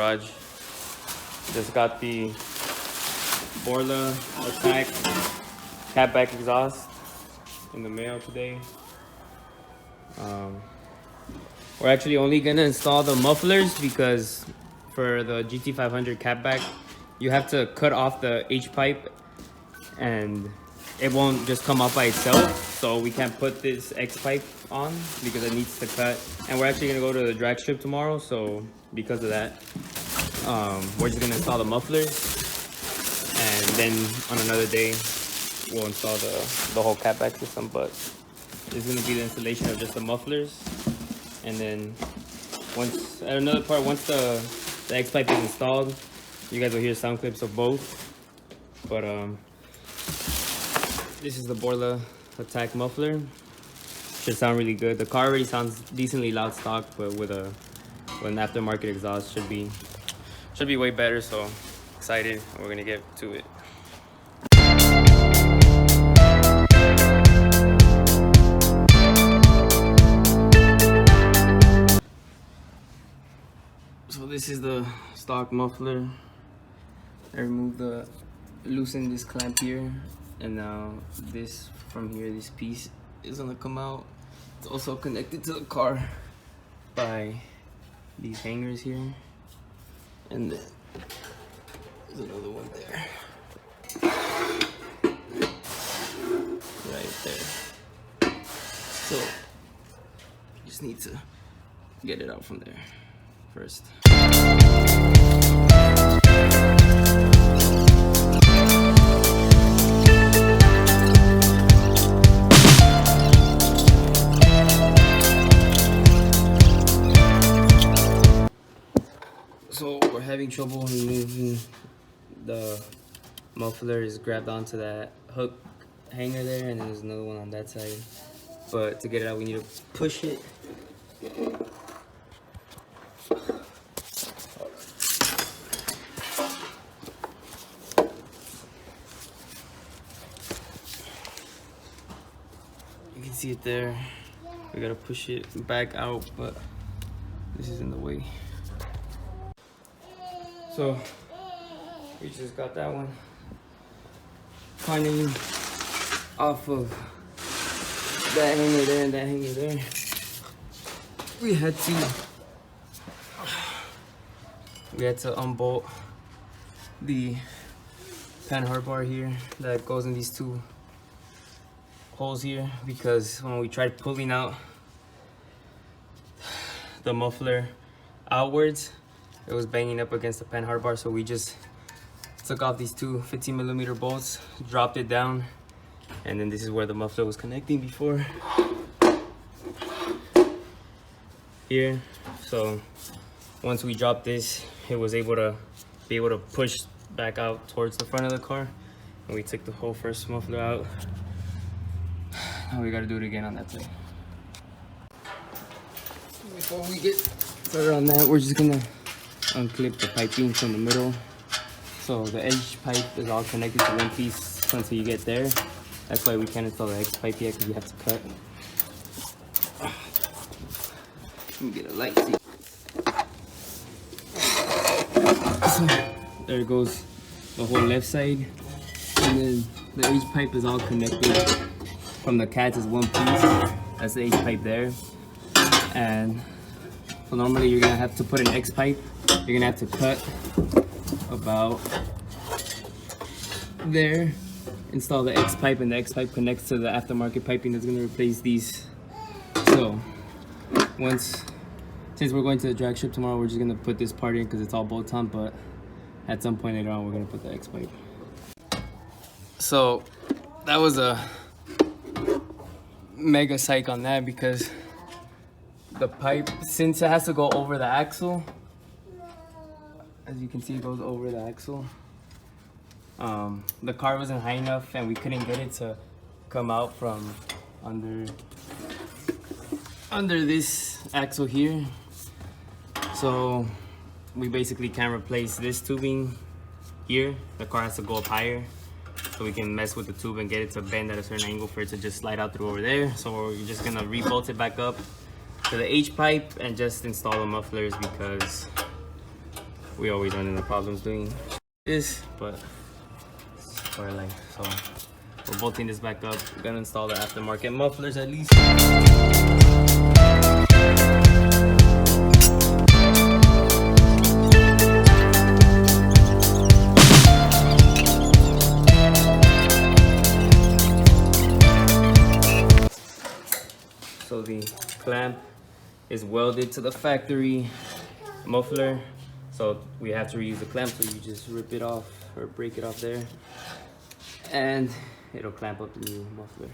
garage. Just got the Borla ATTAK Catback exhaust in the mail today. We're actually only gonna install the mufflers because for the GT500 Catback, you have to cut off the H pipe and it won't just come off by itself. So we can't put this X pipe on because it needs to cut. And we're actually gonna go to the drag strip tomorrow. So because of that, we're just gonna install the mufflers. And then on another day, we'll install the whole catback system. But it's gonna be the installation of just the mufflers. And then once the X pipe is installed, you guys will hear sound clips of both. But this is the Borla ATTAK muffler. Should sound really good. The car already sounds decently loud stock, but with an aftermarket exhaust should be way better. So excited, and we're gonna get to it. So this is the stock muffler. I loosened this clamp here, and now this from here, this piece is gonna come out. It's also connected to the car by these hangers here, and then there's another one there, right there. So you just need to get it out from there first. So we're having trouble removing the muffler. Is grabbed onto that hook hanger there, and then there's another one on that side. But to get it out, we need to push it. You can see it there. We gotta push it back out, but this is in the way. So we just got that one finally off of that hanger there and that hanger there. We had to unbolt the pan hard bar here that goes in these two holes here, because when we tried pulling out the muffler outwards, it was banging up against the pan hard bar. So we just took off these two 15mm bolts, dropped it down, and then this is where the muffler was connecting before, here. So once we dropped this, it was able to push back out towards the front of the car, and we took the whole first muffler out. Now we gotta do it again on that side. Before we get started on that, we're just gonna unclip the piping from the middle. So the H pipe is all connected to one piece until you get there. That's why we can't install the X pipe yet, because you have to cut. Let me get a light. So there goes the whole left side, and then the H pipe is all connected from the cats as one piece. That's the H pipe there. And so normally you're gonna have to put an X pipe. You're gonna have to cut about there, install the X pipe, and the X pipe connects to the aftermarket piping that's gonna replace these. So since we're going to the drag strip tomorrow, we're just gonna put this part in because it's all bolt on, but at some point later on we're gonna put the X pipe. So that was a mega psych on that, because the pipe, since it has to go over the axle, as you can see, it goes over the axle. The car wasn't high enough, and we couldn't get it to come out from under this axle here. So we basically can't replace this tubing here. The car has to go up higher, so we can mess with the tube and get it to bend at a certain angle for it to just slide out through over there. So we're just gonna re-bolt it back up to the H pipe and just install the mufflers, because we always run into problems doing this, but it's our life. So we're bolting this back up. We're gonna install the aftermarket mufflers at least. So the clamp is welded to the factory muffler, so we have to reuse the clamp, so you just rip it off or break it off there and it'll clamp up the new muffler.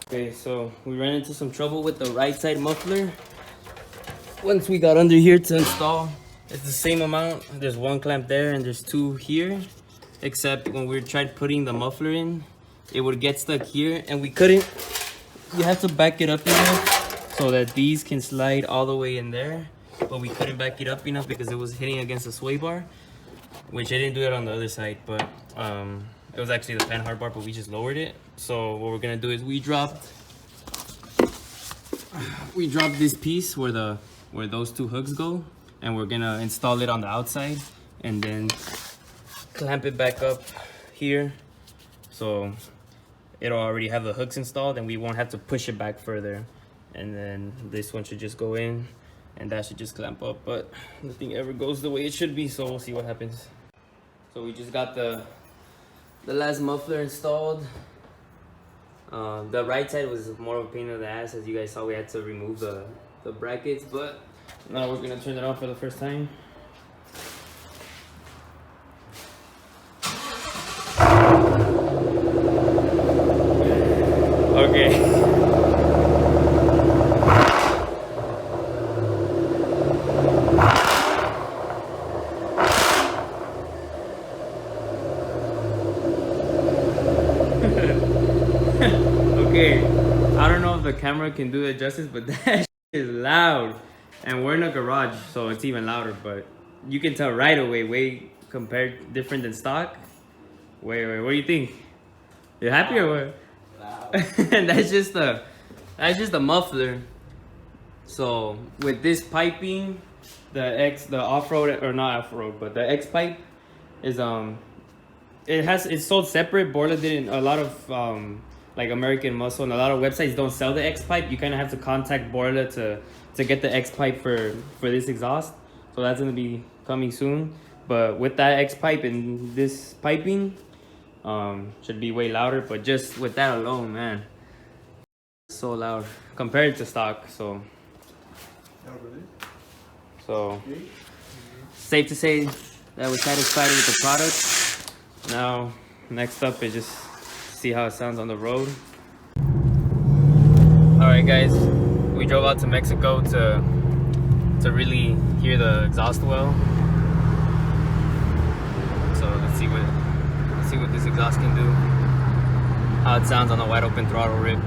Okay, so we ran into some trouble with the right side muffler. Once we got under here to install, it's the same amount. There's one clamp there and there's two here, except when we tried putting the muffler in, it would get stuck here and we couldn't. You have to back it up enough so that these can slide all the way in there, but we couldn't back it up enough because it was hitting against the sway bar, which I didn't do it on the other side, but it was actually the pan hard bar, but we just lowered it. So what we're gonna do is we dropped this piece where those two hooks go, and we're gonna install it on the outside and then clamp it back up here, so it'll already have the hooks installed and we won't have to push it back further. And then this one should just go in and that should just clamp up, but nothing ever goes the way it should be, so we'll see what happens. So we just got the last muffler installed. The right side was more of a pain in the ass. As you guys saw, we had to remove the brackets, but now we're gonna turn it on for the first time. Okay. Okay, I don't know if the camera can do it justice, but that shit is loud. And we're in a garage, so it's even louder, but you can tell right away, way compared different than stock. Wait, what do you think? You happy or what? And that's just the muffler. So with this piping, the off-road, or not off-road, but the X pipe is it's sold separate. Borla didn't. A lot of like American Muscle and a lot of websites don't sell the X pipe. You kind of have to contact Borla to get the X pipe for this exhaust. So that's gonna be coming soon. But with that X pipe and this piping, should be way louder. But just with that alone, man, so loud compared to stock. So safe to say that we're satisfied with the product. Now next up is just see how it sounds on the road. All right, guys, we drove out to Mexico to really hear the exhaust well. So let's see what this exhaust can do, how it sounds on a wide open throttle rip.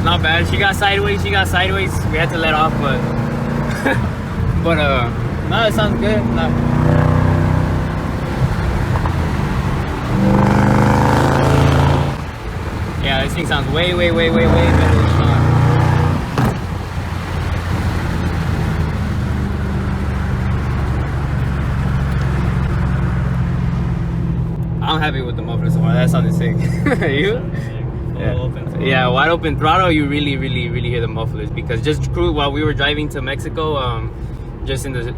Not bad. She got sideways. We had to let off, but no, it sounds good. No. Yeah, this thing sounds way better than stock. I'm happy with the muffler so far. That sounded sick. You? Yeah, wide open throttle, you really hear the mufflers, because just while we were driving to Mexico, just in the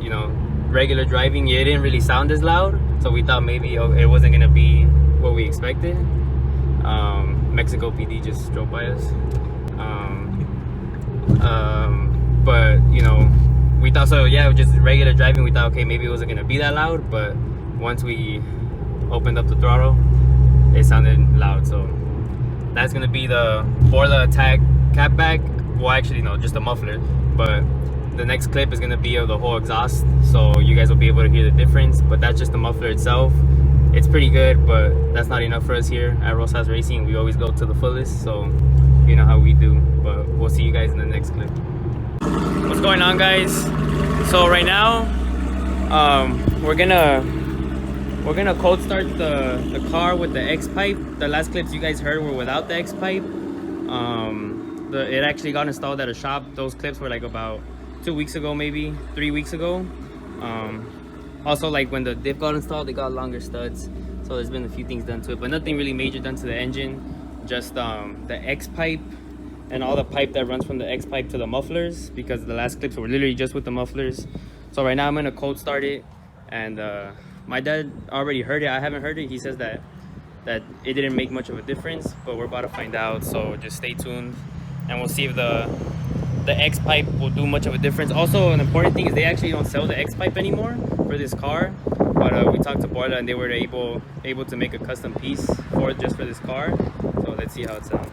regular driving, it didn't really sound as loud, so we thought maybe it wasn't gonna be what we expected. Mexico PD just drove by us, but we thought, so yeah, just regular driving, we thought, okay, maybe it wasn't gonna be that loud, but once we opened up the throttle, it sounded loud. So that's gonna be the Borla ATTAK Catback. Well, actually no, just the muffler. But the next clip is gonna be of the whole exhaust, so you guys will be able to hear the difference. But that's just the muffler itself. it's pretty good, but that's not enough for us here at Rosas Racing. We always go to the fullest, so you know how we do. But we'll see you guys in the next clip. What's going on, guys? So right now we're gonna cold start the car with the X pipe. The last clips you guys heard were without the X pipe. It actually got installed at a shop. Those clips were like about 2 weeks ago, maybe 3 weeks ago. Also, like when the diff got installed, they got longer studs, so there's been a few things done to it, but nothing really major done to the engine. Just the X pipe and all the pipe that runs from the X pipe to the mufflers, because the last clips were literally just with the mufflers. So right now I'm gonna cold start it, and my dad already heard it. I haven't heard it. He says that it didn't make much of a difference, but we're about to find out, so just stay tuned and we'll see if the X pipe will do much of a difference. Also, an important thing is they actually don't sell the X pipe anymore for this car, but we talked to Borla and they were able to make a custom piece for it just for this car. So let's see how it sounds.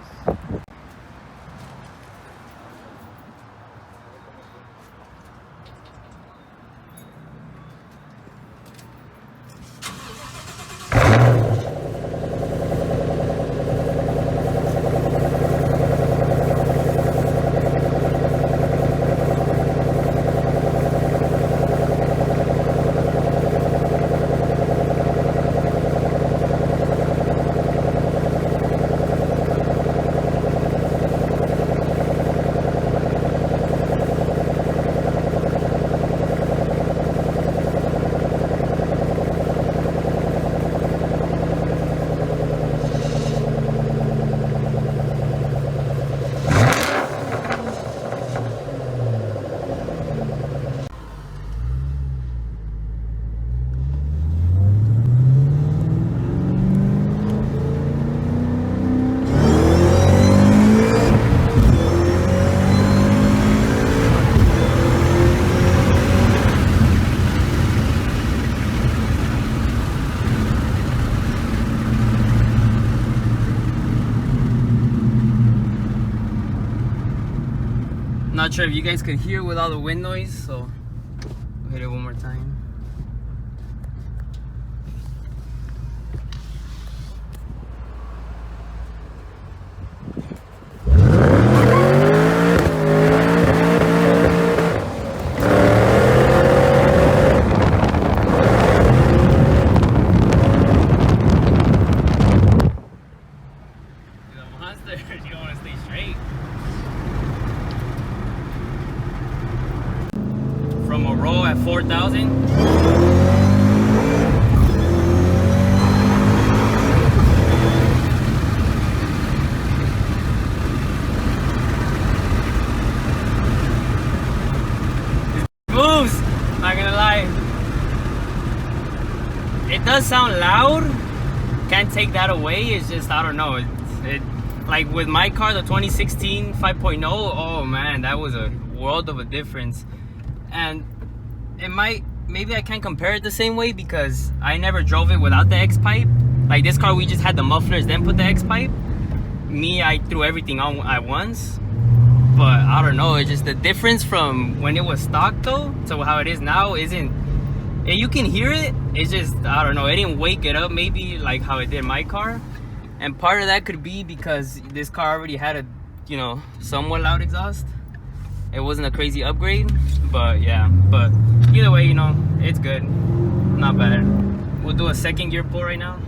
Not sure if you guys could hear with all the wind noise, so I'll hit it one more time. The monster, you don't want to stay straight. From a roll at 4,000. Moves, not gonna lie. It does sound loud. Can't take that away. It's just, I don't know. It like with my car, the 2016 5.0. Oh man, that was a world of a difference. And it maybe I can't compare it the same way because I never drove it without the X pipe. Like this car, we just had the mufflers, then put the X pipe. Me, I threw everything on at once. But I don't know, it's just the difference from when it was stock though to how it is now isn't. And you can hear it. It's just, I don't know, it didn't wake it up maybe like how it did my car. And part of that could be because this car already had a, you know, somewhat loud exhaust. It wasn't a crazy upgrade, but yeah. But either way, you know, it's good. Not bad. We'll do a second gear pull right now.